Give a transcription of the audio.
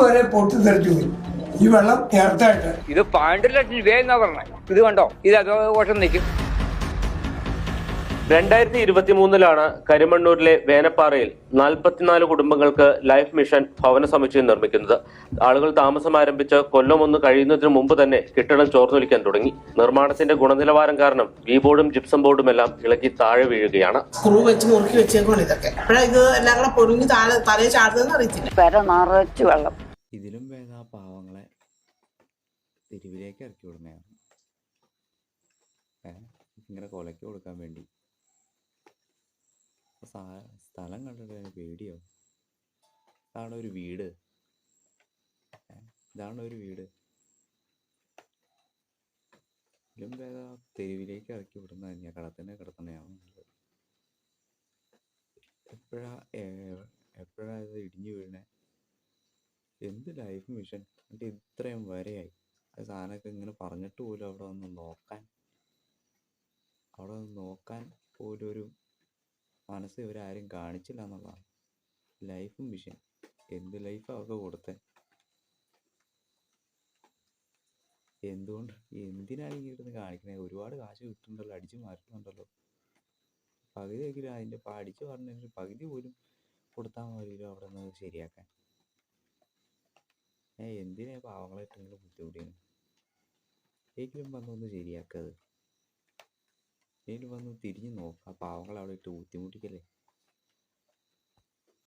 വരെ പൊട്ടിത്തെറിച്ചു പോയി. ഈ വെള്ളം നേരത്തായിട്ട് ഇത് 12 ലക്ഷം രൂപയെന്നാ പറഞ്ഞത്. ഇത് കണ്ടോ, ഇത് അതോ വർഷം നിൽക്കും. 2023 കരിമണ്ണൂരിലെ വേനപ്പാറയിൽ 44 കുടുംബങ്ങൾക്ക് ലൈഫ് മിഷൻ ഭവന സമുച്ചയം നിർമ്മിക്കുന്നത്. ആളുകൾ താമസം ആരംഭിച്ച് കൊല്ലം ഒന്ന് കഴിയുന്നതിന് മുമ്പ് തന്നെ കെട്ടിടം ചോർന്നൊലിക്കാൻ തുടങ്ങി. നിർമ്മാണത്തിന്റെ ഗുണനിലവാരം കാരണം വി ബോർഡും ജിപ്സം ബോർഡും എല്ലാം ഇളക്കി താഴെ വീഴുകയാണ്. സ്ക്രൂ വെച്ച് മുറുക്കി വെച്ചേക്കാണ് ഇതൊക്കെ. ഇത് എല്ലാം കൂടെ പൊടിഞ്ഞ് തലയിൽ ചാടുന്നതെന്ന് അറിയത്തില്ല. പെര നിറച്ച് വെള്ളം. ഇതിലും വേഗം ആ പാവങ്ങളെ തെരുവിലേക്ക് ഇറക്കി വിടുന്നതാണ്. ഇങ്ങനെ കൊലയ്ക്ക് കൊടുക്കാൻ വേണ്ടി. സ്ഥലം കണ്ടിട്ട് പേടിയാവും. ഇതാണ് ഒരു വീട്. ഇതിലും വേഗം തെരുവിലേക്ക് ഇറക്കി വിടുന്ന തന്നെയാണ്, കിടത്തന്നെയാണ് നല്ലത്. എപ്പോഴാ ഇത് ഇടിഞ്ഞു വീഴണേ? എന്ത് ലൈഫ് മിഷൻ എന്നിട്ട് ഇത്രയും വരെയായി. അത് സാധനമൊക്കെ ഇങ്ങനെ പറഞ്ഞിട്ട് പോലും അവിടെ ഒന്ന് നോക്കാൻ പോലും ഒരു മനസ്സ് ഇവരാരും കാണിച്ചില്ല എന്നുള്ളതാണ്. ലൈഫ് മിഷൻ എന്ത് ലൈഫ് അവർക്ക് കൊടുത്തേ? എന്തിനാണ് ഈ ഇരുന്ന് കാണിക്കണേ? ഒരുപാട് കാശ് കിട്ടുന്നുണ്ടല്ലോ, അടിച്ചു മാറ്റുന്നുണ്ടല്ലോ. പകുതിയെങ്കിലും അതിൻ്റെ അടിച്ചു പറഞ്ഞതിന് പകുതി പോലും കൊടുത്താൽ മതിയല്ലോ അവിടെ നിന്ന് ശരിയാക്കാൻ. എന്തിനാ പാവങ്ങളായിട്ടെങ്കിലും ബുദ്ധിമുട്ടിയാണ്? എങ്കിലും വന്നൊന്ന് ശരിയാക്കത്. എങ്കിലും വന്ന് തിരിഞ്ഞു നോക്കാം. പാവങ്ങളെ അവിടെ ഇട്ട് ബുദ്ധിമുട്ടിക്കല്ലേ.